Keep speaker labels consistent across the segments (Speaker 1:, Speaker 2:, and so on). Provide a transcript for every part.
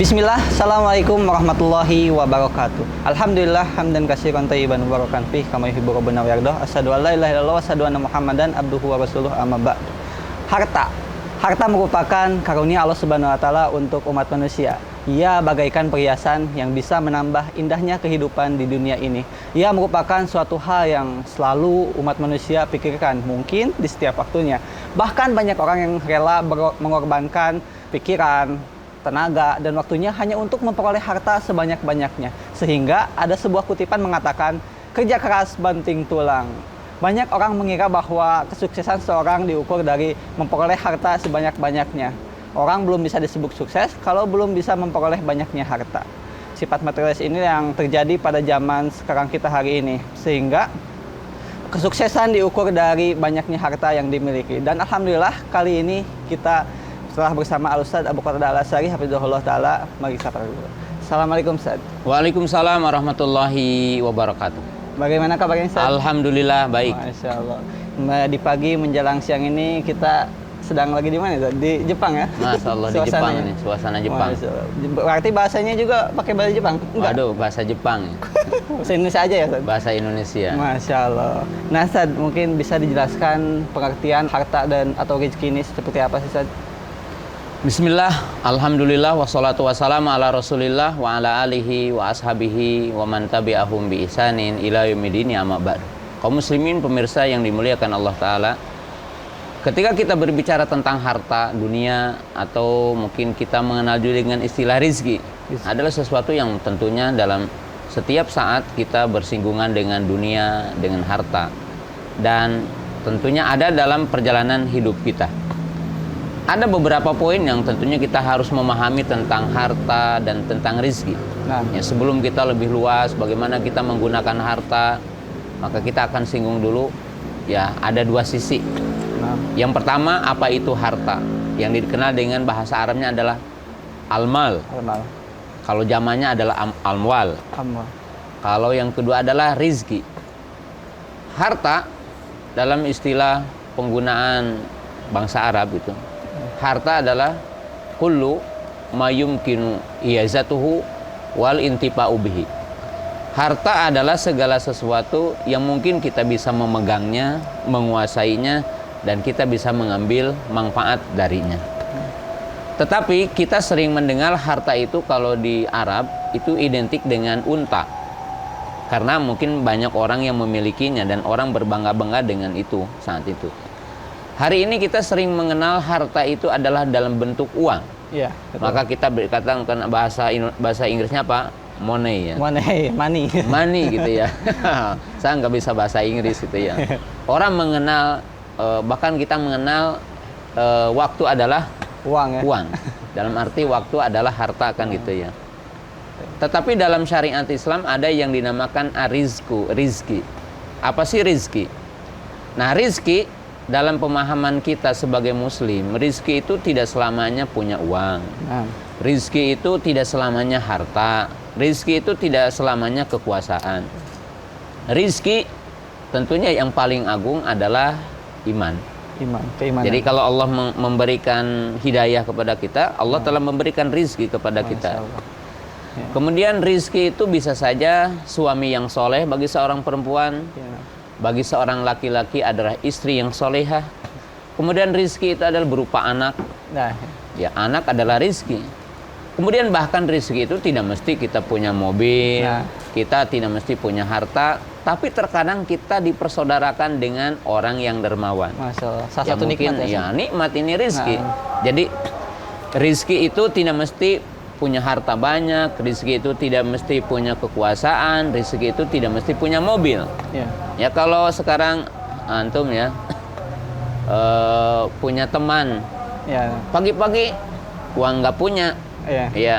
Speaker 1: Bismillah, Assalamualaikum warahmatullahi wabarakatuh. Alhamdulillah, hamdan katsiran thayyiban mubarakan fih kama yuhibbu rabbuna wa yardah. Asyhadu an la ilaha illallah wa asyhadu anna Muhammadan abduhu wa rasuluh, amma ba'd. Harta merupakan karunia Allah Subhanahu wa taala untuk umat manusia. Ia bagaikan perhiasan yang bisa menambah indahnya kehidupan di dunia ini. Ia merupakan suatu hal yang selalu umat manusia pikirkan, mungkin di setiap waktunya. Bahkan banyak orang yang rela mengorbankan pikiran, tenaga, dan waktunya hanya untuk memperoleh harta sebanyak-banyaknya. Sehingga ada sebuah kutipan mengatakan, kerja keras banting tulang. Banyak orang mengira bahwa kesuksesan seorang diukur dari memperoleh harta sebanyak-banyaknya. Orang belum bisa disebut sukses kalau belum bisa memperoleh banyaknya harta. Sifat materialis ini yang terjadi pada zaman sekarang kita hari ini. Sehingga kesuksesan diukur dari banyaknya harta yang dimiliki. Dan alhamdulillah kali ini kita setelah bersama Al-Ustadz Abu Qatadah Al-Asy'ari hafizahullah taala, mari kita dulu. Assalamualaikum Ustadz.
Speaker 2: Waalaikumsalam warahmatullahi wabarakatuh.
Speaker 1: Bagaimana kabarnya Ustadz?
Speaker 2: Alhamdulillah baik.
Speaker 1: Masya Allah. Di pagi menjelang siang ini kita sedang lagi di mana Ustadz? Di Jepang ya?
Speaker 2: Masya Allah di Jepang ini, suasana Jepang.
Speaker 1: Berarti bahasanya juga pakai bahasa Jepang? Enggak?
Speaker 2: Waduh, bahasa Jepang.
Speaker 1: Bahasa Indonesia aja ya Ustadz?
Speaker 2: Bahasa Indonesia.
Speaker 1: Masya Allah. Nah Ustadz, mungkin bisa dijelaskan pengertian harta dan atau rezeki ini seperti apa sih Ustadz?
Speaker 2: Bismillah, alhamdulillah, wassalatu wassalamu ala rasulillah wa ala alihi wa ashabihi wa man tabi'ahum bi ihsanin ila yaumil amma ba'd. Kaum muslimin pemirsa yang dimuliakan Allah Ta'ala, ketika kita berbicara tentang harta dunia atau mungkin kita mengenal juga dengan istilah rizki, adalah sesuatu yang tentunya dalam setiap saat kita bersinggungan dengan dunia, dengan harta, dan tentunya ada dalam perjalanan hidup kita. Ada beberapa poin yang tentunya kita harus memahami tentang harta dan tentang rizki.
Speaker 1: Nah,
Speaker 2: Ya, sebelum kita lebih luas bagaimana kita menggunakan harta, maka kita akan singgung dulu ya ada dua sisi.
Speaker 1: nah,
Speaker 2: Yang pertama, apa itu harta? Yang dikenal dengan bahasa Arabnya adalah almal.
Speaker 1: normal.
Speaker 2: Kalau zamannya adalah amwal.
Speaker 1: Amal.
Speaker 2: Kalau yang kedua adalah rizki. Harta dalam istilah penggunaan bangsa Arab itu, harta adalah kullu mayumkinu iyazatuhu wal intifa'u bihi. Harta adalah segala sesuatu yang mungkin kita bisa memegangnya, menguasainya, dan kita bisa mengambil manfaat darinya. Tetapi kita sering mendengar harta itu kalau di Arab itu identik dengan unta. Karena mungkin banyak orang yang memilikinya dan orang berbangga-bangga dengan itu saat itu. Hari ini kita sering mengenal harta itu adalah dalam bentuk uang.
Speaker 1: Iya.
Speaker 2: Maka kita berkata bahasa Inggrisnya apa? Money ya.
Speaker 1: Money.
Speaker 2: Money gitu ya. Saya nggak bisa bahasa Inggris gitu ya. Orang mengenal bahkan kita mengenal waktu adalah
Speaker 1: Uang ya.
Speaker 2: uang. Dalam arti waktu adalah harta kan gitu ya. Tetapi dalam syariat Islam ada yang dinamakan rizki. Apa sih rizki? Nah, rizki dalam pemahaman kita sebagai muslim, rizki itu tidak selamanya punya uang.
Speaker 1: Nah,
Speaker 2: Rizki itu tidak selamanya harta. Rizki itu tidak selamanya kekuasaan. Rizki tentunya yang paling agung adalah iman.
Speaker 1: keimanan.
Speaker 2: Jadi kalau Allah memberikan hidayah kepada kita, Allah telah memberikan rizki kepada kita.
Speaker 1: Masya Allah. Ya.
Speaker 2: Kemudian rizki itu bisa saja suami yang soleh bagi seorang perempuan.
Speaker 1: Ya.
Speaker 2: Bagi seorang laki-laki adalah istri yang solehah. Kemudian rizki itu adalah berupa anak.
Speaker 1: Nah,
Speaker 2: Ya, anak adalah rizki. Kemudian bahkan rizki itu tidak mesti kita punya mobil,
Speaker 1: Nah.
Speaker 2: kita tidak mesti punya harta, tapi terkadang kita dipersaudarakan dengan orang yang dermawan.
Speaker 1: Masya Allah. Salah
Speaker 2: Ya,
Speaker 1: satu
Speaker 2: mungkin
Speaker 1: nikmat ya.
Speaker 2: nikmat ini rizki.
Speaker 1: Nah.
Speaker 2: Jadi rizki itu tidak mesti punya harta banyak, rizki itu tidak mesti punya kekuasaan, rizki itu tidak mesti punya mobil.
Speaker 1: Ya.
Speaker 2: Ya, kalau sekarang antum ya punya teman,
Speaker 1: Ya.
Speaker 2: pagi-pagi uang nggak punya,
Speaker 1: Ya.
Speaker 2: ya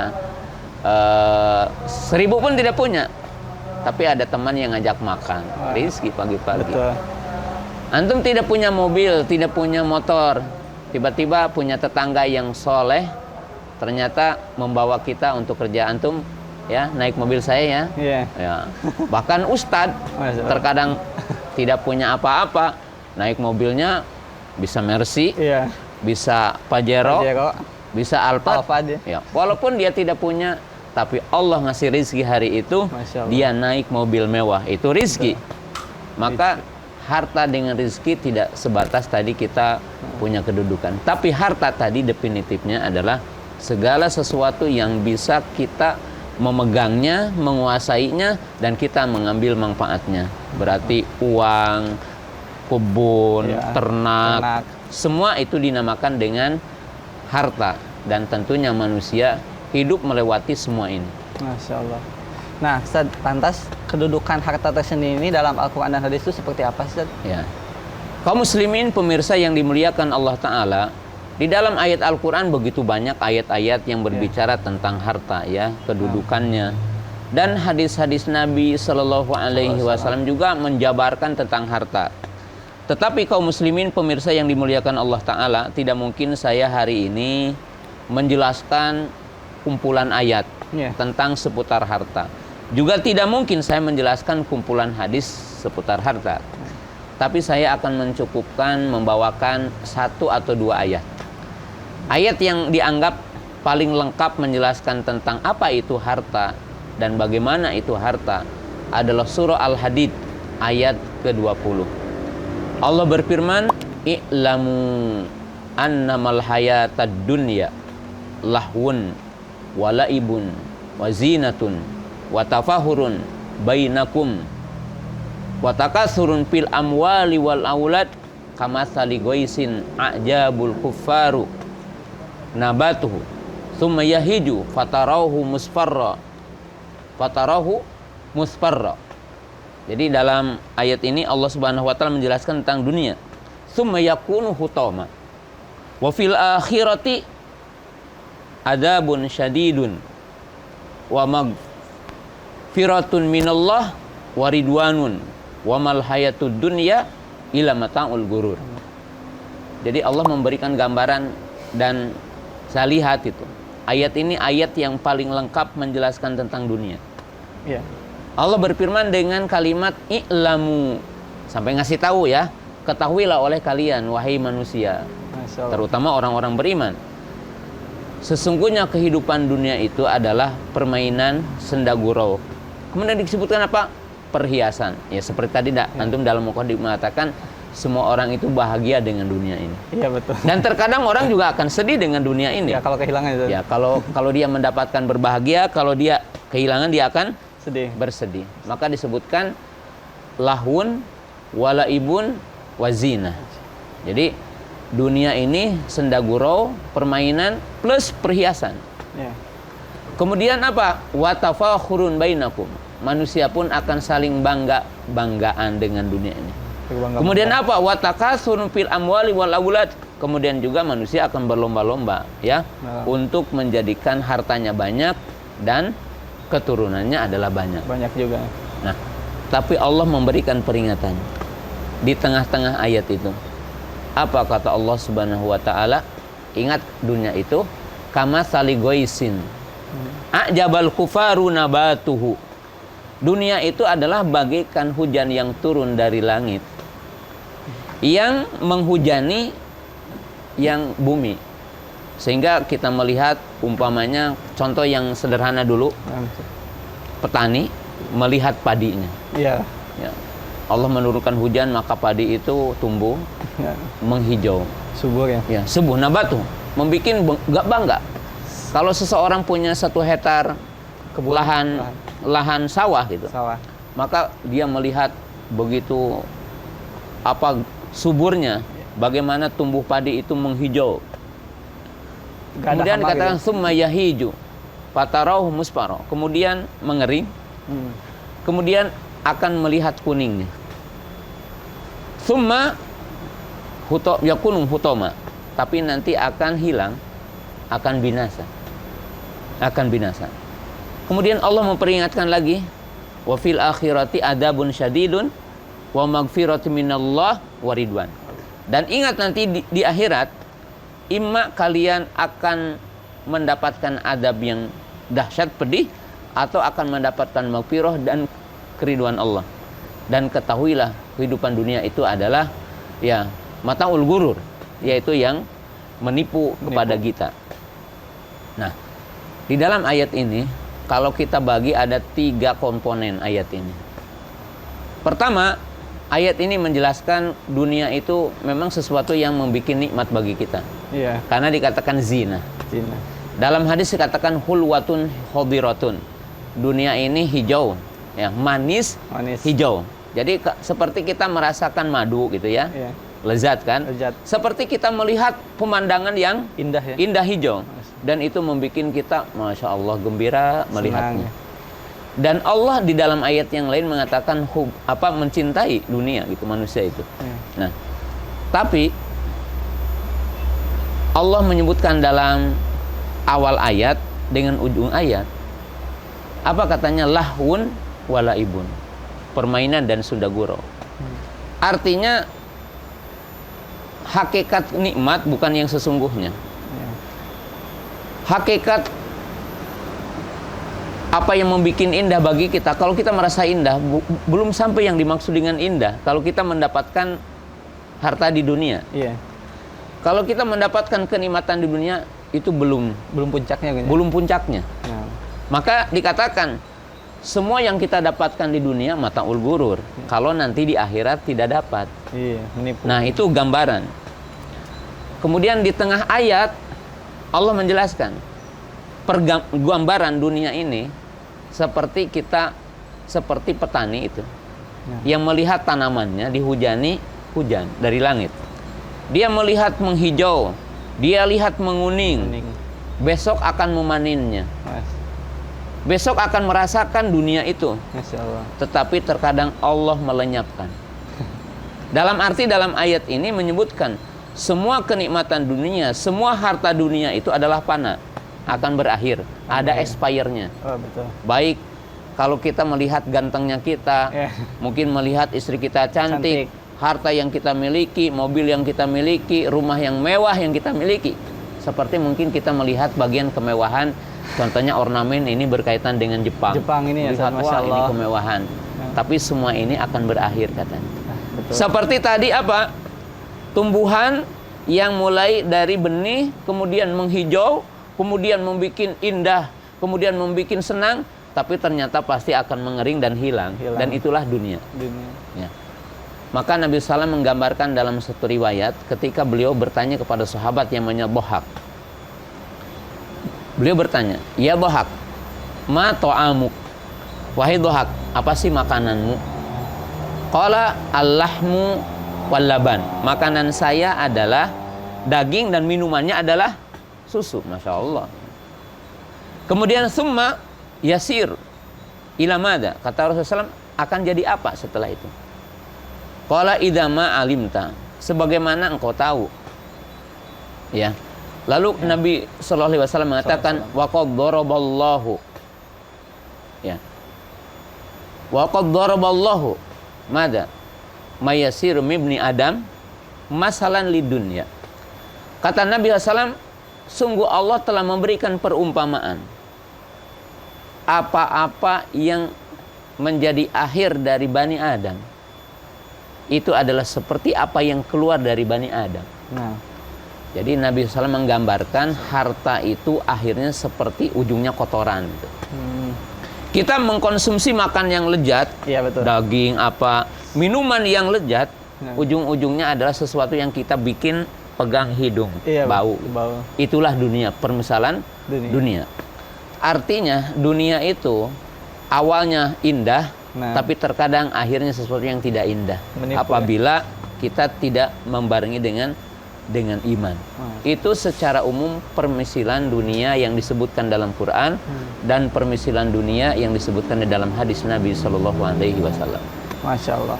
Speaker 2: 1000 pun tidak punya, tapi ada teman yang ngajak makan,
Speaker 1: Wah.
Speaker 2: rizki pagi-pagi.
Speaker 1: Betul.
Speaker 2: Antum tidak punya mobil, tidak punya motor, tiba-tiba punya tetangga yang soleh, ternyata membawa kita untuk kerja. Antum ya naik mobil saya ya.
Speaker 1: Iya.
Speaker 2: Ya. Bahkan ustadz
Speaker 1: Masya Allah.
Speaker 2: terkadang tidak punya apa-apa, naik mobilnya bisa Mercy,
Speaker 1: Iya.
Speaker 2: bisa Pajero,
Speaker 1: Pajero.
Speaker 2: bisa Alphard.
Speaker 1: Alphard ya.
Speaker 2: Ya, walaupun dia tidak punya, tapi Allah ngasih rizki hari itu,
Speaker 1: Masya Allah.
Speaker 2: dia naik mobil mewah, itu rizki. Maka harta dengan rizki tidak sebatas tadi kita punya kedudukan. Tapi harta tadi definitifnya adalah segala sesuatu yang bisa kita memegangnya, menguasainya, dan kita mengambil manfaatnya. Berarti uang, kebun,
Speaker 1: Ya,
Speaker 2: ternak, semua itu dinamakan dengan harta. Dan tentunya manusia hidup melewati semua ini.
Speaker 1: Masya Allah. Nah, Ustaz, lantas kedudukan harta tersendiri ini dalam Al-Quran dan hadis itu seperti apa, Ustaz?
Speaker 2: Ya. Kaum muslimin pemirsa yang dimuliakan Allah Ta'ala, di dalam ayat Al-Quran begitu banyak ayat-ayat yang berbicara tentang harta, ya, kedudukannya. Dan hadis-hadis Nabi Sallallahu Alaihi Wasallam juga menjabarkan tentang harta. Tetapi kaum muslimin pemirsa yang dimuliakan Allah Ta'ala, tidak mungkin saya hari ini menjelaskan kumpulan ayat tentang seputar harta. Juga tidak mungkin saya menjelaskan kumpulan hadis seputar harta. Tapi saya akan mencukupkan membawakan 1 atau 2 ayat. Ayat yang dianggap paling lengkap menjelaskan tentang apa itu harta dan bagaimana itu harta adalah surah Al-Hadid ayat ke-20. Allah berfirman, "I'lamu annamal hayatad dunya lahwun wa la'ibun wa zinatun wa tafahurun bainakum wa takasurun fil amwali wal aulad kamatsali ghaisin a'jabul kuffaru nabatuhu thumma yahiju fatarahu musfarra." Jadi dalam ayat ini Allah Subhanahu wa taala menjelaskan tentang dunia. Thumma yakunu hutama wa fil akhirati adabun syadidun wa magfiratun minallah wa ridwanun wa mal hayatud dunya illa mata'ul gurur. Jadi Allah memberikan gambaran, dan saya lihat itu ayat ini ayat yang paling lengkap menjelaskan tentang dunia.
Speaker 1: Iya.
Speaker 2: Allah berfirman dengan kalimat i'lamu, sampai ngasih tahu ya, ketahuilah oleh kalian wahai manusia,
Speaker 1: Masya Allah.
Speaker 2: terutama orang-orang beriman, sesungguhnya kehidupan dunia itu adalah permainan senda gurau. Kemudian disebutkan apa? Perhiasan. Ya seperti tadi antum dalam mukadimah mengatakan semua orang itu bahagia dengan dunia ini.
Speaker 1: Iya, betul.
Speaker 2: Dan terkadang orang juga akan sedih dengan dunia ini.
Speaker 1: Ya, kalau kehilangan itu.
Speaker 2: Ya, kalau dia mendapatkan berbahagia, kalau dia kehilangan dia akan
Speaker 1: Sedih.
Speaker 2: bersedih. Maka disebutkan lahun walaibun wazina. Jadi dunia ini senda gurau, permainan plus perhiasan.
Speaker 1: Ya.
Speaker 2: Kemudian apa? Wa tafakhurun bainakum. Manusia pun akan saling banggaan dengan dunia ini. Kemudian apa? Wa takasurun fil amwali wal aulad. Kemudian juga manusia akan berlomba-lomba ya untuk menjadikan hartanya banyak dan keturunannya adalah banyak.
Speaker 1: Banyak juga.
Speaker 2: Nah, tapi Allah memberikan peringatan di tengah-tengah ayat itu. Apa kata Allah Subhanahu wa taala? Ingat dunia itu kama saligoisin. A'jabal kufaru nabatuhu. Dunia itu adalah bagaikan hujan yang turun dari langit yang menghujani yang bumi. Sehingga kita melihat umpamanya contoh yang sederhana dulu, petani melihat padinya.
Speaker 1: Iya.
Speaker 2: Ya. Allah menurunkan hujan maka padi itu tumbuh,
Speaker 1: Ya.
Speaker 2: menghijau.
Speaker 1: Subur ya.
Speaker 2: Ya, subuh nabatu, membikin gak bangga. Kalau seseorang punya 1 hektar lahan sawah gitu,
Speaker 1: Sawah.
Speaker 2: maka dia melihat begitu apa suburnya, bagaimana tumbuh padi itu menghijau.
Speaker 1: Gak ada
Speaker 2: Kemudian
Speaker 1: hama
Speaker 2: dikatakan
Speaker 1: gitu.
Speaker 2: summa yahiju fatarahu musfaro, kemudian mengering, kemudian akan melihat kuningnya. Summa yakunum hutoma, tapi nanti akan hilang, akan binasa. Akan binasa. Kemudian Allah memperingatkan lagi, wa fil akhirati adabun syadidun wa magfiratu minallah wa ridwan. Dan ingat nanti di akhirat, imma kalian akan mendapatkan adab yang dahsyat pedih, atau akan mendapatkan maghfirah dan keriduan Allah. Dan ketahuilah kehidupan dunia itu adalah ya mataul gurur, yaitu yang menipu kepada kita. Di dalam ayat ini, kalau kita bagi ada 3 komponen ayat ini. Pertama, ayat ini menjelaskan dunia itu memang sesuatu yang membuat nikmat bagi kita.
Speaker 1: Iya.
Speaker 2: Karena dikatakan zina.
Speaker 1: Zina.
Speaker 2: Dalam hadis dikatakan hulwatun khadiratun. Dunia ini hijau, ya, manis, hijau. Jadi seperti kita merasakan madu gitu ya.
Speaker 1: Iya.
Speaker 2: Lezat kan?
Speaker 1: Lezat.
Speaker 2: Seperti kita melihat pemandangan yang
Speaker 1: Indah ya.
Speaker 2: indah hijau. Dan itu membuat kita, Masya Allah, gembira melihatnya. Dan Allah di dalam ayat yang lain mengatakan mencintai dunia gitu, manusia itu. Nah, tapi Allah menyebutkan dalam awal ayat dengan ujung ayat, apa katanya? Lahwun walaibun, permainan dan sunda gurau. Artinya hakikat nikmat bukan yang sesungguhnya. Hakikat apa yang membuat indah bagi kita, kalau kita merasa indah, belum sampai yang dimaksud dengan indah. Kalau kita mendapatkan harta di dunia,
Speaker 1: iya.
Speaker 2: Kalau kita mendapatkan kenikmatan di dunia, itu belum
Speaker 1: puncaknya gitu.
Speaker 2: Belum puncaknya.
Speaker 1: Nah.
Speaker 2: Maka dikatakan semua yang kita dapatkan di dunia mataul gurur. Kalau nanti di akhirat tidak dapat.
Speaker 1: Iya, menipu.
Speaker 2: Nah, itu gambaran. Kemudian di tengah ayat Allah menjelaskan gambaran dunia ini seperti petani itu yang melihat tanamannya dihujani hujan dari langit. Dia melihat menghijau, dia lihat menguning. Besok akan memanennya. Besok akan merasakan dunia itu.
Speaker 1: Masya Allah. Tetapi
Speaker 2: terkadang Allah melenyapkan. Dalam arti dalam ayat ini menyebutkan semua kenikmatan dunia, semua harta dunia itu adalah fana, akan berakhir, ada expire-nya.
Speaker 1: Oh, betul.
Speaker 2: Baik kalau kita melihat gantengnya kita, mungkin melihat istri kita cantik, harta yang kita miliki, mobil yang kita miliki, rumah yang mewah yang kita miliki. Seperti mungkin kita melihat bagian kemewahan, contohnya ornamen ini berkaitan dengan Jepang.
Speaker 1: Jepang ini ya,
Speaker 2: Masya Allah. Ini kemewahan. Tapi semua ini akan berakhir katanya. Seperti tadi apa? Tumbuhan yang mulai dari benih, kemudian menghijau, kemudian membuat indah, kemudian membuat senang, tapi ternyata pasti akan mengering dan hilang. Dan itulah dunia. Ya. Maka Nabi SAW menggambarkan dalam satu riwayat ketika beliau bertanya kepada sahabat yang namanya Bohak. Beliau bertanya, ya Bohak, ma to'amuk? Wahai Bohak, apa sih makananmu? Qala al-lahmu wal-laban. Makanan saya adalah daging dan minumannya adalah susu. Masya Allah. Kemudian summa yasir ila mada. Kata Rasulullah SAW, akan jadi apa setelah itu? Qala idza ma alimta, sebagaimana engkau tahu. Ya. Lalu Nabi sallallahu alaihi wasallam mengatakan wa qad daraballahu. Ya. Wa qad daraballahu mada mayasir mibni Adam masalan lidunya. Kata Nabi SAW, sungguh Allah telah memberikan perumpamaan. Apa-apa yang menjadi akhir dari Bani Adam, itu adalah seperti apa yang keluar dari Bani Adam.
Speaker 1: Nah.
Speaker 2: Jadi Nabi SAW menggambarkan harta itu akhirnya seperti ujungnya kotoran. Kita mengkonsumsi makan yang lezat,
Speaker 1: iya, betul.
Speaker 2: Daging, minuman yang lezat, ujung-ujungnya adalah sesuatu yang kita bikin pegang hidung,
Speaker 1: iya,
Speaker 2: bau. Itulah dunia, permisalan dunia. Artinya dunia itu awalnya indah, tapi terkadang akhirnya sesuatu yang tidak indah. Menipu, apabila kita tidak membarengi dengan iman. Itu secara umum permisilan dunia yang disebutkan dalam Quran dan permisilan dunia yang disebutkan di dalam hadis Nabi Shallallahu Alaihi Wasallam.
Speaker 1: Masya Allah.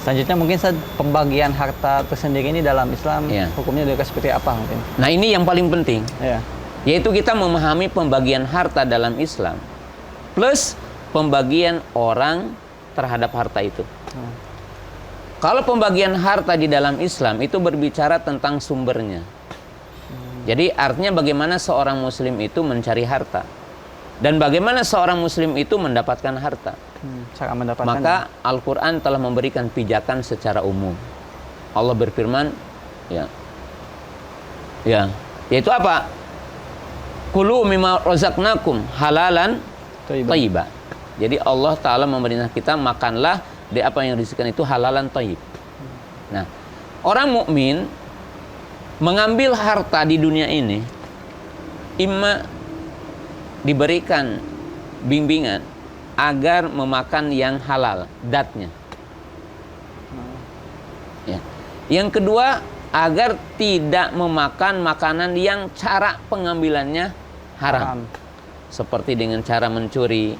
Speaker 1: Selanjutnya mungkin pembagian harta tersendiri ini dalam Islam, hukumnya juga seperti apa mungkin?
Speaker 2: Nah, ini yang paling penting, yaitu kita memahami pembagian harta dalam Islam plus pembagian orang terhadap harta itu. Kalau pembagian harta di dalam Islam itu berbicara tentang sumbernya. Jadi artinya bagaimana seorang muslim itu mencari harta dan bagaimana seorang muslim itu mendapatkan harta.
Speaker 1: Cara mendapatkan.
Speaker 2: Maka Al-Quran telah memberikan pijakan secara umum. Allah berfirman, yaitu apa? Kulu mimma razaqnakum halalan thayyiba. Jadi Allah Ta'ala memerintah kita makanlah dari apa yang disediakan itu halalan thayyib. Nah, orang mukmin mengambil harta di dunia ini imma diberikan bimbingan agar memakan yang halal, datnya. Ya. Yang kedua, agar tidak memakan makanan yang cara pengambilannya haram. Seperti dengan cara mencuri,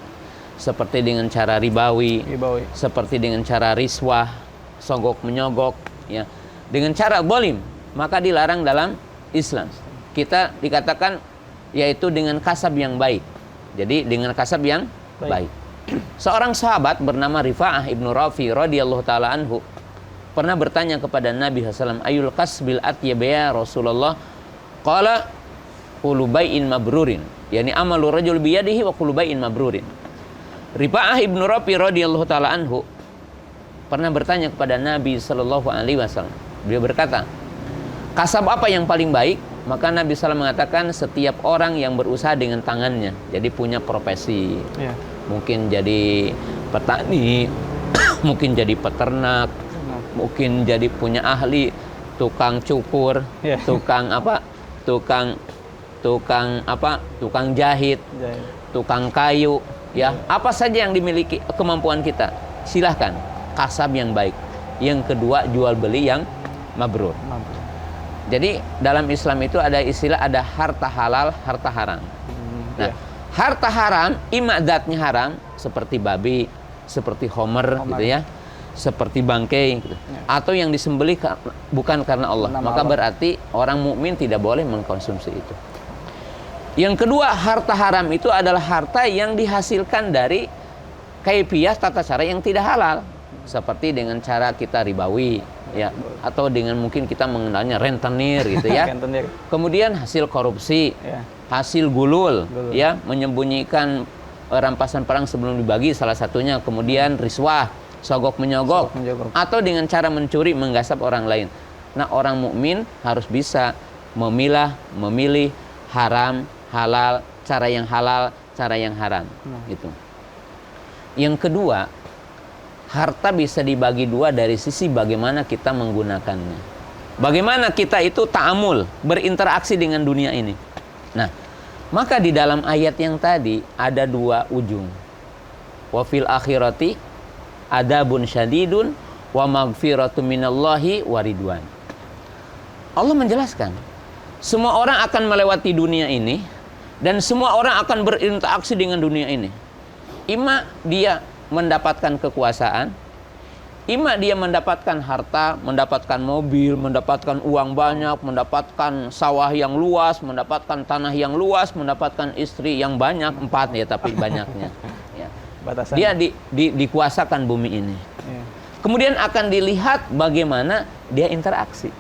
Speaker 2: seperti dengan cara ribawi, seperti dengan cara riswah, sogok menyogok, ya. Dengan cara zalim, maka dilarang dalam Islam. Kita dikatakan yaitu dengan kasab yang baik. Jadi dengan kasab yang baik. Seorang sahabat bernama Rifa'ah ibnu Rafi radhiyallahu taala anhu pernah bertanya kepada Nabi SAW, ayul kasbil atyab ya Rasulullah? Qala qulu bai'in mabrurin. Yani amalu rajul biyadihi wa qulu bai'in mabrurin. Rifa'ah ibnu Rafi radhiyallahu taala anhu pernah bertanya kepada Nabi sallallahu alaihi wasallam. Beliau berkata, kasab apa yang paling baik? Maka Nabi SAW mengatakan setiap orang yang berusaha dengan tangannya. Jadi punya profesi. Ya. Mungkin jadi petani, mungkin jadi peternak, mungkin jadi punya ahli, tukang cukur, ya. Tukang jahit, tukang kayu, ya. Apa saja yang dimiliki kemampuan kita, silahkan. Kasab yang baik. Yang kedua, jual beli yang mabrur. Jadi dalam Islam itu ada istilah, ada harta halal, harta haram. Nah, harta haram, imadatnya haram, seperti babi, seperti homer. Gitu ya, seperti bangkai, gitu. Atau yang disembelih bukan karena Allah. Maka berarti orang mukmin tidak boleh mengkonsumsi itu. Yang kedua, harta haram itu adalah harta yang dihasilkan dari kaifiyah tata cara yang tidak halal. Seperti dengan cara kita ribawi, ya, atau dengan mungkin kita mengenalnya rentenir, gitu ya. Kemudian hasil korupsi, hasil gulul, ya, menyembunyikan rampasan perang sebelum dibagi, salah satunya. Kemudian riswah, sogok menyogok, atau dengan cara mencuri, menggasap orang lain. Nah, orang mukmin harus bisa memilih haram, halal, cara yang halal, cara yang haram, gitu. Yang kedua, harta bisa dibagi dua dari sisi bagaimana kita menggunakannya. Bagaimana kita itu ta'amul, berinteraksi dengan dunia ini. Nah, maka di dalam ayat yang tadi ada dua ujung. Wa fil akhirati adabun syadidun wa maghfiratu minallahi wa ridwan. Allah menjelaskan, semua orang akan melewati dunia ini dan semua orang akan berinteraksi dengan dunia ini. Ima dia mendapatkan kekuasaan, ima dia mendapatkan harta, mendapatkan mobil, mendapatkan uang banyak, mendapatkan sawah yang luas, mendapatkan tanah yang luas, mendapatkan istri yang banyak, 4 ya tapi banyaknya. Ya. Dia dikuasakan bumi ini. Ya. Kemudian akan dilihat bagaimana dia interaksi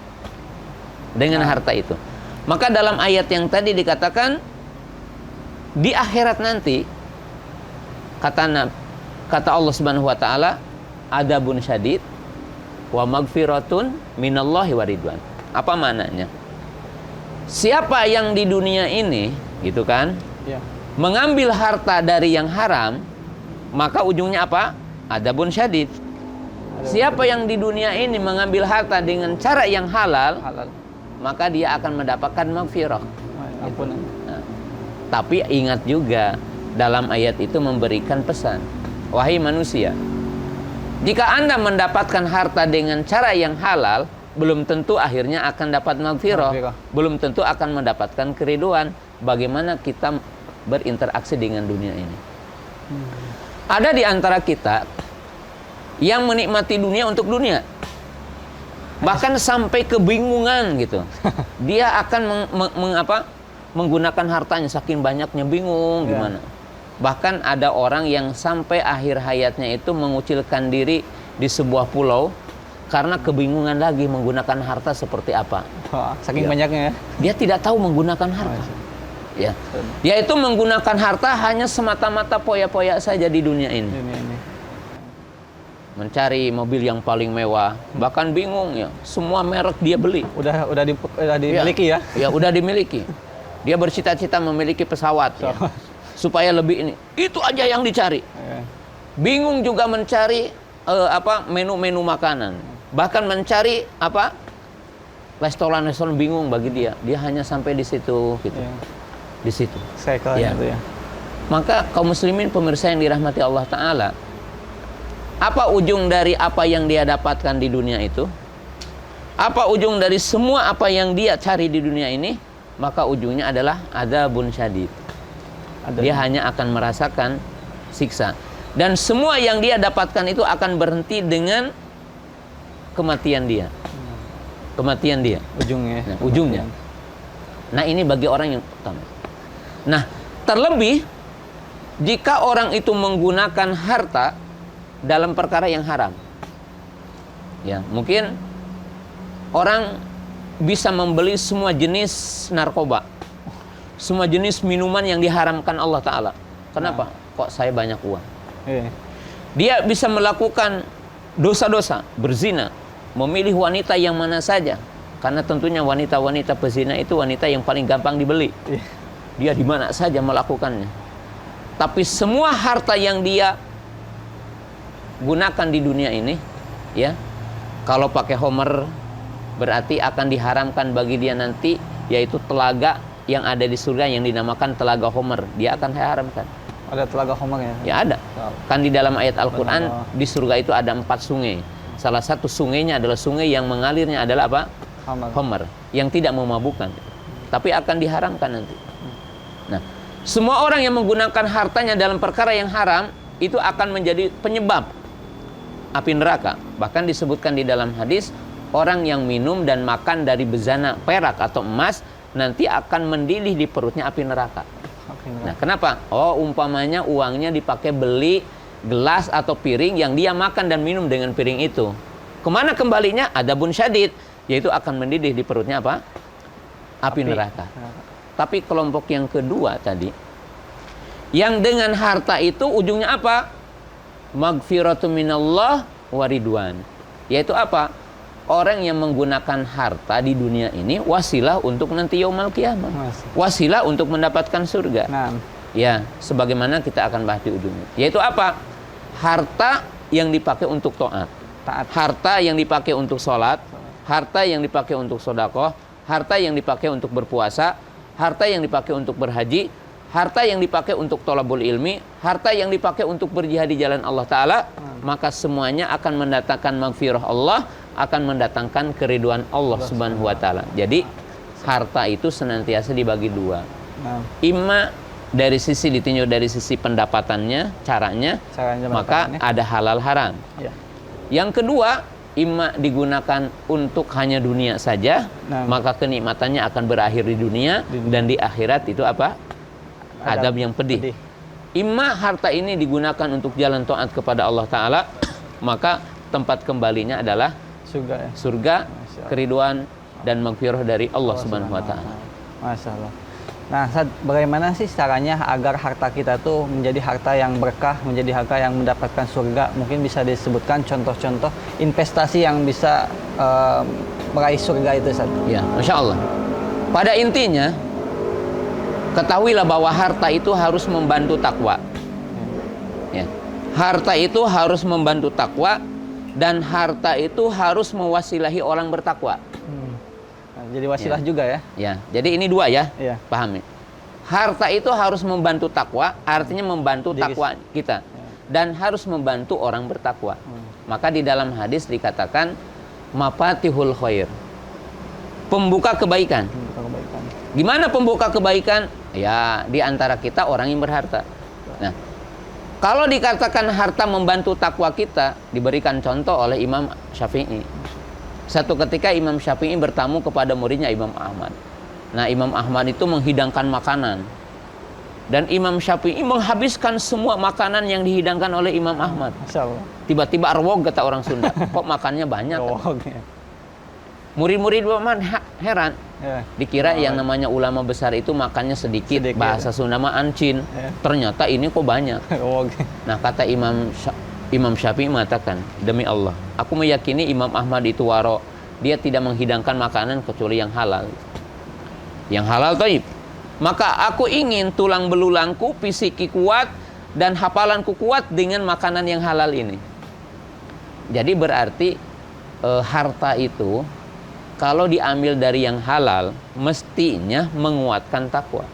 Speaker 2: dengan harta itu. Maka dalam ayat yang tadi dikatakan di akhirat nanti, kata Allah Subhanahu wa taala, adabun syadid wa magfiratun minallahi wa ridwan. Apa maknanya? Siapa yang di dunia ini, gitu kan, mengambil harta dari yang haram, maka ujungnya apa? Adabun syadid. Siapa yang di dunia ini mengambil harta dengan cara yang halal, maka dia akan mendapatkan magfirah. Ampunan. Nah, tapi ingat juga, dalam ayat itu memberikan pesan. Wahai manusia, jika Anda mendapatkan harta dengan cara yang halal, belum tentu akhirnya akan dapat maghfirah, belum tentu akan mendapatkan keriduan. Bagaimana kita berinteraksi dengan dunia ini? Ada di antara kita yang menikmati dunia untuk dunia, bahkan sampai kebingungan gitu. Dia akan menggunakan hartanya saking banyaknya, bingung gimana. Bahkan ada orang yang sampai akhir hayatnya itu mengucilkan diri di sebuah pulau karena kebingungan lagi menggunakan harta seperti apa.
Speaker 1: Saking banyaknya ya.
Speaker 2: Dia tidak tahu menggunakan harta. Ya. Dia itu menggunakan harta hanya semata-mata poya-poya saja di dunia ini. Mencari mobil yang paling mewah, bahkan bingung ya, semua merek dia beli.
Speaker 1: Udah dimiliki ya.
Speaker 2: Ya, udah dimiliki. Dia bercita-cita memiliki pesawat. Ya. Supaya lebih ini. Itu aja yang dicari. Bingung juga mencari menu-menu makanan. Bahkan mencari restoran-restoran bingung bagi dia. Dia hanya sampai di situ gitu. Di situ.
Speaker 1: Itu ya.
Speaker 2: Maka kaum muslimin pemirsa yang dirahmati Allah Ta'ala, apa ujung dari apa yang dia dapatkan di dunia itu? Apa ujung dari semua apa yang dia cari di dunia ini? Maka ujungnya adalah adzabun syadid. Dia hanya akan merasakan siksa. Dan semua yang dia dapatkan itu akan berhenti dengan kematian dia. Kematian dia. Ujungnya. Nah, ini bagi orang yang pertama. Nah, terlebih jika orang itu menggunakan harta dalam perkara yang haram. Ya, mungkin orang bisa membeli semua jenis narkoba, semua jenis minuman yang diharamkan Allah Ta'ala. Kenapa? Kok saya banyak uang? Dia bisa melakukan dosa-dosa, berzina, memilih wanita yang mana saja. Karena tentunya wanita-wanita pezina itu wanita yang paling gampang dibeli. Dia di mana saja melakukannya. Tapi semua harta yang dia gunakan di dunia ini, ya, kalau pakai Homer, berarti akan diharamkan bagi dia nanti, yaitu telaga yang ada di surga yang dinamakan telaga Homer. Dia akan diharamkan.
Speaker 1: Ada telaga Homer ya?
Speaker 2: Ya ada. Kan di dalam ayat Al-Quran, di surga itu ada 4 sungai. Salah satu sungainya adalah sungai yang mengalirnya adalah apa? Homer. Yang tidak memabukkan. Tapi akan diharamkan nanti. Nah, semua orang yang menggunakan hartanya dalam perkara yang haram, itu akan menjadi penyebab api neraka. Bahkan disebutkan di dalam hadis, orang yang minum dan makan dari bezana perak atau emas, nanti akan mendidih di perutnya api neraka. Nah, kenapa? Oh, umpamanya uangnya dipakai beli gelas atau piring yang dia makan dan minum dengan piring itu. Kemana kembalinya? Adzabun syadid, yaitu akan mendidih di perutnya apa? Api neraka. Tapi kelompok yang kedua tadi, yang dengan harta itu ujungnya apa? Maghfiratu minallah wa ridwan. Yaitu apa? Orang yang menggunakan harta di dunia ini wasilah untuk nanti yaumul qiyamah. Wasilah untuk mendapatkan surga. Ya, sebagaimana kita akan bahas di ujungnya. Yaitu apa? Harta yang dipakai untuk taat. Harta yang dipakai untuk sholat. Harta yang dipakai untuk sedekah. Harta yang dipakai untuk berpuasa. Harta yang dipakai untuk berhaji, harta yang dipakai untuk thalabul ilmi, harta yang dipakai untuk berjihad di jalan Allah Ta'ala, maka semuanya akan mendatangkan maghfirah Allah, akan mendatangkan keriduan Allah Subhanahu wa Ta'ala. Jadi harta itu senantiasa dibagi dua. Imma dari sisi ditinjau dari sisi pendapatannya, caranya maka ada halal haram. Yang kedua, imma digunakan untuk hanya dunia saja, maka kenikmatannya akan berakhir di dunia, dan di akhirat itu apa? Adab yang pedih. Imma harta ini digunakan untuk jalan taat kepada Allah Ta'ala, maka tempat kembalinya adalah surga, keriduan dan maghfirah dari Allah Subhanahu wa Ta'ala.
Speaker 1: Masya Allah. Nah, bagaimana sih caranya agar harta kita tuh menjadi harta yang berkah, menjadi harta yang mendapatkan surga? Mungkin bisa disebutkan contoh-contoh investasi yang bisa meraih surga itu, Ustaz.
Speaker 2: Ya, Masya Allah. Pada intinya, ketahuilah bahwa harta itu harus membantu takwa. Ya. Harta itu harus membantu takwa, dan harta itu harus mewasilahi orang bertakwa.
Speaker 1: Jadi wasilah juga ya?
Speaker 2: Ya, jadi ini dua ya, pahami. Harta itu harus membantu takwa, artinya membantu takwa kita, dan harus membantu orang bertakwa. Maka di dalam hadis dikatakan mafatihul khair, pembuka kebaikan. Gimana pembuka kebaikan? Ya, di antara kita orang yang berharta. Nah, kalau dikatakan harta membantu takwa kita, diberikan contoh oleh Imam Syafi'i. Satu ketika Imam Syafi'i bertamu kepada muridnya Imam Ahmad. Nah, Imam Ahmad itu menghidangkan makanan. Dan Imam Syafi'i menghabiskan semua makanan yang dihidangkan oleh Imam Ahmad. Tiba-tiba arwog kata orang Sunda. Kok makannya banyak? Murid-murid Ahmad heran. Dikira yang namanya ulama besar itu makannya sedikit. Bahasa Sunda mah ancin. Ternyata ini kok banyak. Nah, kata Imam Syafi'i mengatakan, demi Allah, aku meyakini Imam Ahmad itu waro. Dia tidak menghidangkan makanan kecuali yang halal. Yang halal thayyib. Maka aku ingin tulang belulangku, fisikku kuat, dan hafalanku kuat dengan makanan yang halal ini. Jadi berarti harta itu kalau diambil dari yang halal, mestinya menguatkan takwa.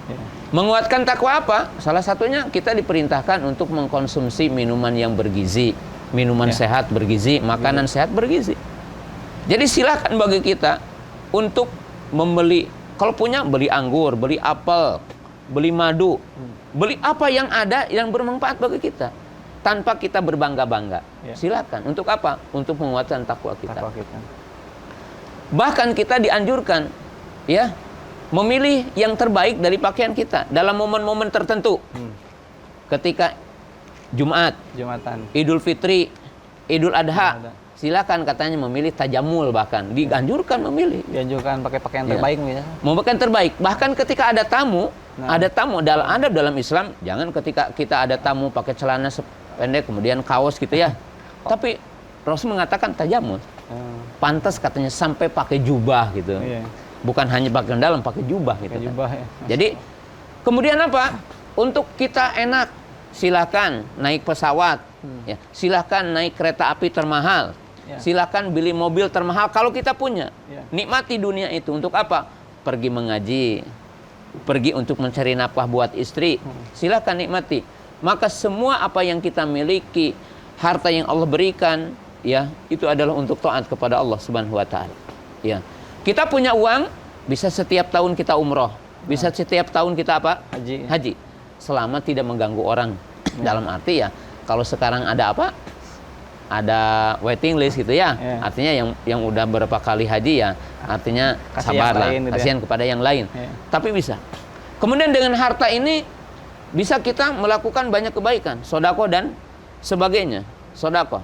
Speaker 1: Ya.
Speaker 2: Menguatkan takwa apa? Salah satunya kita diperintahkan untuk mengkonsumsi minuman yang bergizi, minuman sehat bergizi, makanan sehat bergizi. Jadi silakan bagi kita untuk membeli, kalau punya beli anggur, beli apel, beli madu, beli apa yang ada yang bermanfaat bagi kita, tanpa kita berbangga-bangga.
Speaker 1: Ya.
Speaker 2: Silakan. Untuk apa? Untuk menguatkan takwa kita.
Speaker 1: Takwa kita.
Speaker 2: Bahkan kita dianjurkan, ya, memilih yang terbaik dari pakaian kita dalam momen-momen tertentu. Ketika Jumat,
Speaker 1: Jumatan.
Speaker 2: Idul Fitri, Idul Adha,
Speaker 1: Adha.
Speaker 2: silakan katanya memilih tajamul, bahkan dianjurkan memilih.
Speaker 1: Dianjurkan pakai pakaian
Speaker 2: Ya.
Speaker 1: terbaik misalnya.
Speaker 2: Mau pakaian terbaik. Bahkan ketika ada tamu,
Speaker 1: Nah.
Speaker 2: ada tamu dalam adab dalam Islam, jangan ketika kita ada tamu pakai celana pendek kemudian kaos gitu ya. Tapi Rasul mengatakan tajamul. Pantas katanya sampai pakai jubah gitu.
Speaker 1: Iya.
Speaker 2: Bukan hanya pakai dalam, pakai jubah gitu.
Speaker 1: Pakai
Speaker 2: kan.
Speaker 1: jubah ya.
Speaker 2: Jadi kemudian apa? Untuk kita enak, silakan naik pesawat, ya. Silakan naik kereta api termahal,
Speaker 1: Ya.
Speaker 2: silakan beli mobil termahal kalau kita punya.
Speaker 1: Ya.
Speaker 2: Nikmati dunia itu untuk apa? Pergi mengaji, pergi untuk mencari nafkah buat istri. Silakan nikmati. Maka semua apa yang kita miliki, harta yang Allah berikan, ya, itu adalah untuk taat kepada Allah Subhanahu wa taala. Ya. Kita punya uang, bisa setiap tahun kita umroh, bisa setiap tahun kita apa?
Speaker 1: Haji.
Speaker 2: Haji. Selama tidak mengganggu orang. Dalam arti ya, kalau sekarang ada apa? Ada waiting list gitu ya.
Speaker 1: Ya.
Speaker 2: Artinya yang udah berapa kali haji ya, artinya
Speaker 1: Kasih
Speaker 2: sabarlah,
Speaker 1: yang lain gitu ya.
Speaker 2: kasihan kepada yang lain.
Speaker 1: Ya.
Speaker 2: Tapi bisa. Kemudian dengan harta ini bisa kita melakukan banyak kebaikan, sodako dan sebagainya. Sodako.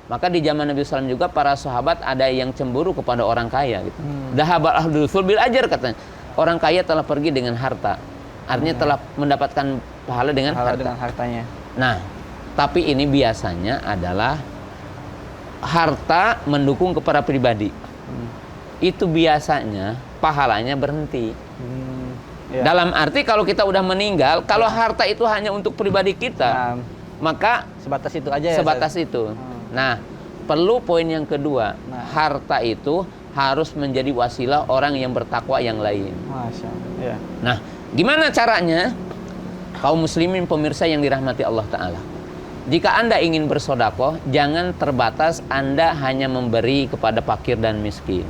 Speaker 2: Maka di zaman Nabi SAW juga para sahabat ada yang cemburu kepada orang kaya gitu. Dahabal ahlul dzul bil ajr katanya. Orang kaya telah pergi dengan harta. Artinya telah mendapatkan pahala dengan
Speaker 1: Kalau
Speaker 2: harta.
Speaker 1: dengan hartanya.
Speaker 2: Nah, tapi ini biasanya adalah harta mendukung kepada pribadi. Itu biasanya pahalanya berhenti.
Speaker 1: Ya.
Speaker 2: Dalam arti kalau kita udah meninggal, kalau harta itu hanya untuk pribadi kita,
Speaker 1: Nah,
Speaker 2: maka
Speaker 1: sebatas itu aja ya.
Speaker 2: sebatas
Speaker 1: Ustaz?
Speaker 2: itu. Nah, perlu poin yang kedua,
Speaker 1: Nah.
Speaker 2: harta itu harus menjadi wasilah orang yang bertakwa yang lain.
Speaker 1: Masya Allah. Ya.
Speaker 2: Nah, gimana caranya? Kaum muslimin pemirsa yang dirahmati Allah Ta'ala, jika Anda ingin bersodakoh, jangan terbatas Anda hanya memberi kepada fakir dan miskin.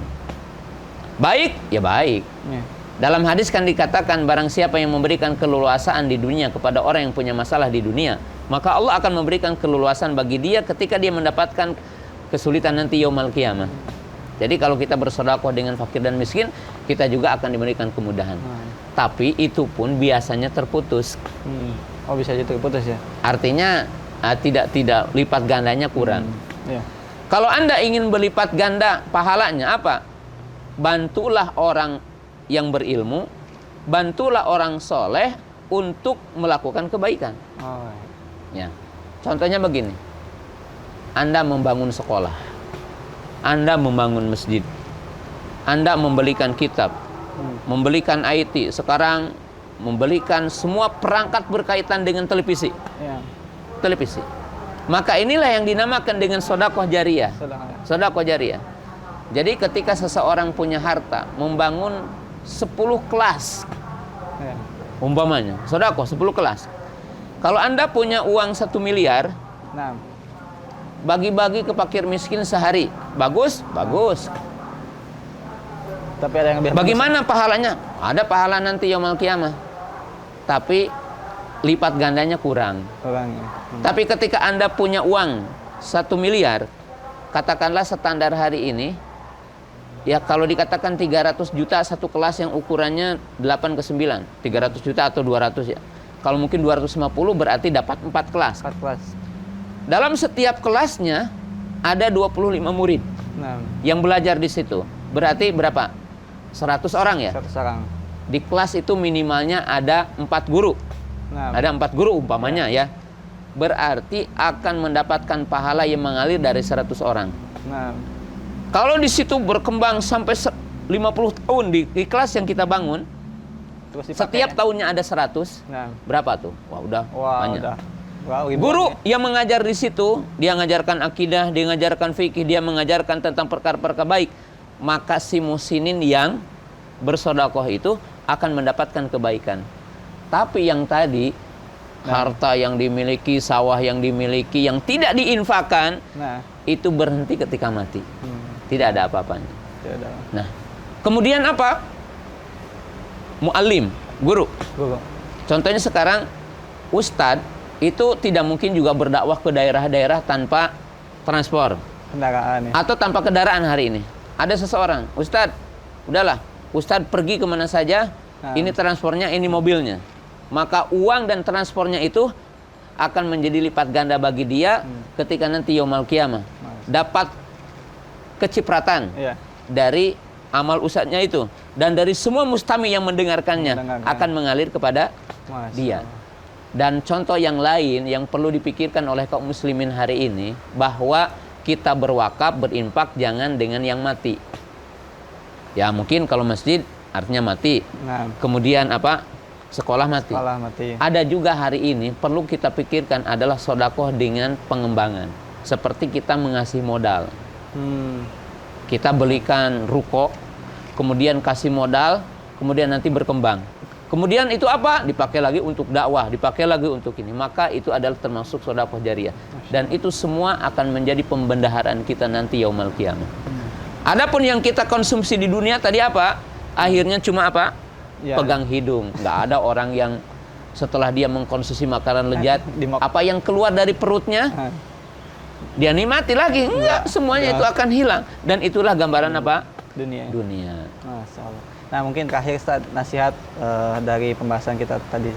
Speaker 2: Baik, ya baik.
Speaker 1: Ya.
Speaker 2: Dalam hadis kan dikatakan, barang siapa yang memberikan keleluasaan di dunia kepada orang yang punya masalah di dunia, maka Allah akan memberikan keleluasaan bagi dia ketika dia mendapatkan kesulitan nanti yaumul qiyamah. Jadi kalau kita bersedekah dengan fakir dan miskin, kita juga akan diberikan kemudahan. Tapi itu pun biasanya terputus.
Speaker 1: Oh, bisa jadi terputus ya.
Speaker 2: Artinya tidak lipat gandanya kurang.
Speaker 1: Ya.
Speaker 2: Kalau Anda ingin berlipat ganda pahalanya apa? Bantulah orang yang berilmu, bantulah orang soleh untuk melakukan kebaikan.
Speaker 1: Oh.
Speaker 2: Ya. Contohnya begini, Anda membangun sekolah, Anda membangun masjid, Anda membelikan kitab, membelikan IT, sekarang membelikan semua perangkat berkaitan dengan televisi.
Speaker 1: Ya.
Speaker 2: Televisi. Maka inilah yang dinamakan dengan sedekah jariyah. Sedekah jariyah. Jadi ketika seseorang punya harta, membangun 10 kelas,
Speaker 1: Ya.
Speaker 2: umpamanya, sedekah 10 kelas. Kalau Anda punya uang 1 miliar,
Speaker 1: Nah,
Speaker 2: bagi-bagi ke fakir miskin sehari. Bagus? Bagus.
Speaker 1: tapi ada yang lebih
Speaker 2: Bagaimana pahalanya? Ada pahala nanti yaumul qiyamah. Tapi lipat gandanya kurang.
Speaker 1: kurang ya.
Speaker 2: Tapi ketika Anda punya uang 1 miliar, katakanlah standar hari ini, ya kalau dikatakan 300 juta satu kelas yang ukurannya 8 ke 9, 300 juta atau 200 ya. Kalau mungkin 250 berarti dapat 4 kelas.
Speaker 1: 4 kelas.
Speaker 2: Dalam setiap kelasnya ada 25 murid
Speaker 1: Nah,
Speaker 2: yang belajar di situ. Berarti berapa? 100 orang ya?
Speaker 1: 100 orang.
Speaker 2: Di kelas itu minimalnya ada 4 guru.
Speaker 1: Nah,
Speaker 2: Ada 4 guru umpamanya ya. Berarti akan mendapatkan pahala yang mengalir dari 100 orang.
Speaker 1: nah,
Speaker 2: Kalau di situ berkembang sampai 50 tahun di kelas yang kita bangun,
Speaker 1: Terus dipakai
Speaker 2: Setiap
Speaker 1: ya?
Speaker 2: tahunnya ada 100.
Speaker 1: Nah.
Speaker 2: Berapa tuh? Wah, udah
Speaker 1: Wah,
Speaker 2: banyak.
Speaker 1: udah. Wow, ribuan
Speaker 2: Guru
Speaker 1: ya.
Speaker 2: yang mengajar di situ, dia mengajarkan akidah, dia mengajarkan fikih, dia mengajarkan tentang perkara-perkara baik, maka si musinin yang bersodakoh itu akan mendapatkan kebaikan. Tapi yang tadi, harta yang dimiliki, sawah yang dimiliki, yang tidak diinfakkan,
Speaker 1: Nah,
Speaker 2: itu berhenti ketika mati. Tidak ada apa-apanya.
Speaker 1: ya udah.
Speaker 2: Nah, kemudian apa? Mu'allim, guru.
Speaker 1: Guru.
Speaker 2: Contohnya sekarang, ustadz itu tidak mungkin juga berdakwah ke daerah-daerah tanpa transport
Speaker 1: Kendaraan ya.
Speaker 2: atau tanpa kendaraan hari ini. Ada seseorang, ustadz, udahlah, ustadz pergi kemana saja, ini transportnya, ini mobilnya. Maka uang dan transportnya itu akan menjadi lipat ganda bagi dia ketika nanti yaumul qiyamah. Dapat kecipratan
Speaker 1: Iya.
Speaker 2: dari amal ustadznya itu. Dan dari semua mustami yang mendengarkannya akan mengalir kepada
Speaker 1: Masya
Speaker 2: dia.
Speaker 1: Allah.
Speaker 2: Dan contoh yang lain yang perlu dipikirkan oleh kaum muslimin hari ini, bahwa kita berwakaf, berinfak jangan dengan yang mati. Ya mungkin kalau masjid artinya mati.
Speaker 1: Nah,
Speaker 2: Kemudian apa? Sekolah mati.
Speaker 1: sekolah mati.
Speaker 2: Ada juga hari ini perlu kita pikirkan adalah sodakoh dengan pengembangan. Seperti kita mengasih modal. Kita belikan ruko, kemudian kasih modal, kemudian nanti berkembang. Kemudian itu apa? Dipakai lagi untuk dakwah, dipakai lagi untuk ini. Maka itu adalah termasuk sedekah jariyah. Dan itu semua akan menjadi pembendaharaan kita nanti yaumul qiyamah. Adapun yang kita konsumsi di dunia tadi apa? Akhirnya cuma apa?
Speaker 1: Ya.
Speaker 2: Pegang hidung. Nggak ada orang yang setelah dia mengkonsumsi makanan lezat, apa yang keluar dari perutnya, dia nikmati lagi. Enggak, semuanya itu akan hilang. Dan itulah gambaran apa?
Speaker 1: Dunia.
Speaker 2: Dunia.
Speaker 1: Masya Allah. Nah, mungkin terakhir Ustaz, nasihat dari pembahasan kita tadi.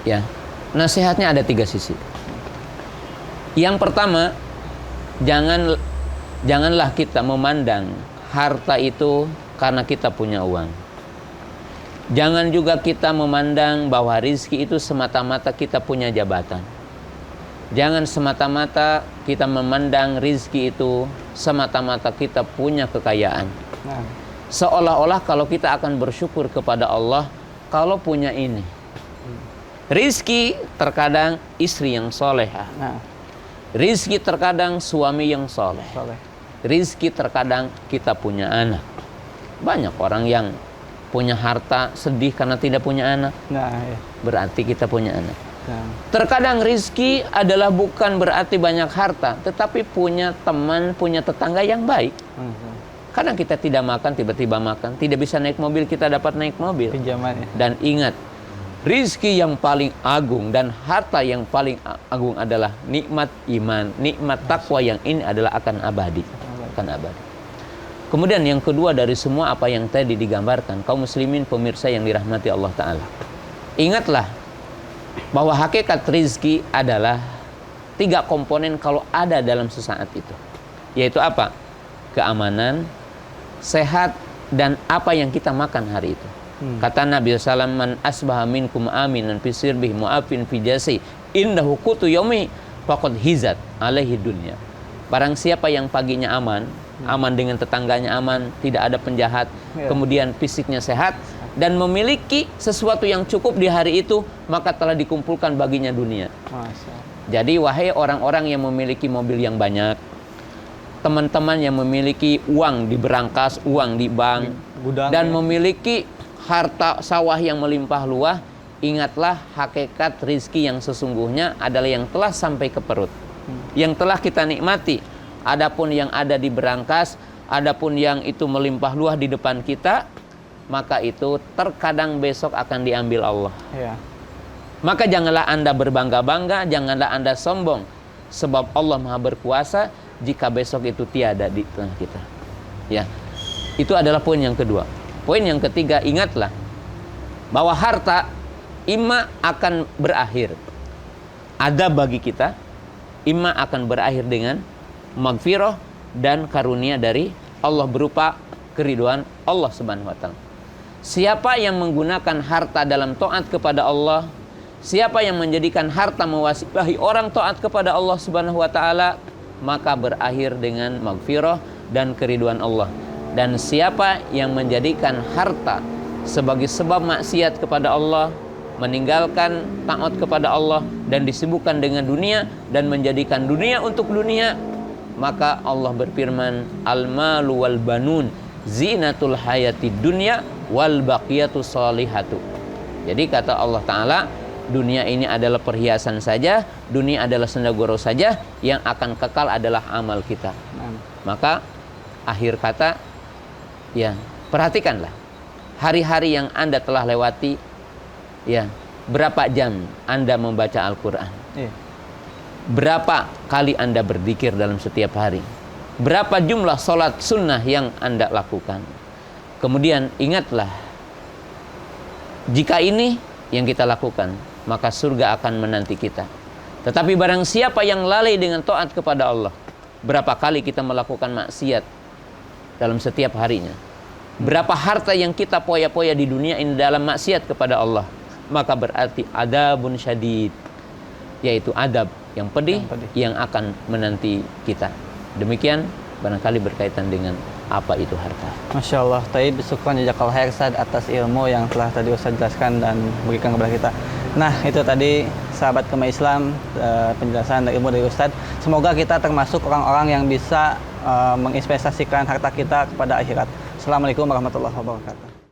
Speaker 2: Ya, nasihatnya ada 3 sisi. Yang pertama, janganlah kita memandang harta itu karena kita punya uang. Jangan juga kita memandang bahwa rizki itu semata-mata kita punya jabatan. Jangan semata-mata kita memandang rizki itu semata-mata kita punya kekayaan.
Speaker 1: Nah,
Speaker 2: Seolah-olah kalau kita akan bersyukur kepada Allah kalau punya ini. Rizki terkadang istri yang solehah.
Speaker 1: nah,
Speaker 2: Rizki terkadang suami yang soleh.
Speaker 1: soleh.
Speaker 2: Rizki terkadang kita punya anak. Banyak orang yang punya harta sedih karena tidak punya anak.
Speaker 1: Nah, ya.
Speaker 2: Berarti kita punya anak.
Speaker 1: Nah,
Speaker 2: Terkadang rizki adalah bukan berarti banyak harta, tetapi punya teman, punya tetangga yang baik. Kadang kita tidak makan, tiba-tiba makan. Tidak bisa naik mobil, kita dapat naik mobil.
Speaker 1: pinjaman ya.
Speaker 2: Dan ingat, rizki yang paling agung dan harta yang paling agung adalah nikmat iman, nikmat takwa yang ini adalah akan abadi. Akan abadi. Kemudian yang kedua dari semua apa yang tadi digambarkan, kaum muslimin pemirsa yang dirahmati Allah Ta'ala. Ingatlah bahwa hakikat rizki adalah 3 komponen kalau ada dalam sesaat itu. Yaitu apa? Keamanan, sehat, dan apa yang kita makan hari itu. Kata Nabi SAW, man asbaha minkum aminan fi sirbih mu'afin fi jasi indahu qutu yaumi faqad hizat alaihi dunya. Barang siapa yang paginya aman, aman dengan tetangganya aman, tidak ada penjahat, kemudian fisiknya sehat, dan memiliki sesuatu yang cukup di hari itu, maka telah dikumpulkan baginya dunia.
Speaker 1: Masya Allah.
Speaker 2: Jadi wahai orang-orang yang memiliki mobil yang banyak, teman-teman yang memiliki uang di berangkas, uang di bank,
Speaker 1: Gudang,
Speaker 2: dan
Speaker 1: ya.
Speaker 2: memiliki harta sawah yang melimpah luas, ingatlah hakikat rizki yang sesungguhnya adalah yang telah sampai ke perut, yang telah kita nikmati. Adapun yang ada di berangkas, adapun yang itu melimpah luas di depan kita, maka itu terkadang besok akan diambil Allah.
Speaker 1: Ya.
Speaker 2: Maka janganlah Anda berbangga-bangga, janganlah Anda sombong, sebab Allah Maha berkuasa jika besok itu tiada di tengah kita. Ya, itu adalah poin yang kedua. Poin yang ketiga, ingatlah bahwa harta imma akan berakhir. Ada bagi kita, imma akan berakhir dengan maghfirah dan karunia dari Allah berupa keridhaan Allah Subhanahu wa taala. Siapa yang menggunakan harta dalam taat kepada Allah, siapa yang menjadikan harta mewasilahi orang taat kepada Allah Subhanahu wa taala, maka berakhir dengan maghfirah dan keridhaan Allah. Dan siapa yang menjadikan harta sebagai sebab maksiat kepada Allah, meninggalkan taat kepada Allah, dan disibukkan dengan dunia dan menjadikan dunia untuk dunia, maka Allah berfirman, al-malu wal banun zinatul hayati dunya wal baqiyatu sholihatu. Jadi kata Allah Ta'ala, dunia ini adalah perhiasan saja, dunia adalah sendagoro saja, yang akan kekal adalah amal kita. Maka akhir kata, ya, perhatikanlah hari-hari yang Anda telah lewati, ya, berapa jam Anda membaca Al-Quran, berapa kali Anda berzikir dalam setiap hari, berapa jumlah sholat sunnah yang Anda lakukan. Kemudian ingatlah, jika ini yang kita lakukan, maka surga akan menanti kita. Tetapi barang siapa yang lalai dengan taat kepada Allah, berapa kali kita melakukan maksiat dalam setiap harinya, berapa harta yang kita poya-poya di dunia ini dalam maksiat kepada Allah, maka berarti adabun syadid, yaitu adab yang pedih yang akan menanti kita. Demikian barangkali berkaitan dengan apa itu harta.
Speaker 1: Masya Allah, Taib, syukran jazakallahu khair Ustaz atas ilmu yang telah tadi Ustaz jelaskan dan berikan kepada kita. Nah, itu tadi sahabat Kema Islam, penjelasan dan ilmu dari Ustaz. Semoga kita termasuk orang-orang yang bisa menginvestasikan harta kita kepada akhirat. Assalamualaikum warahmatullahi wabarakatuh.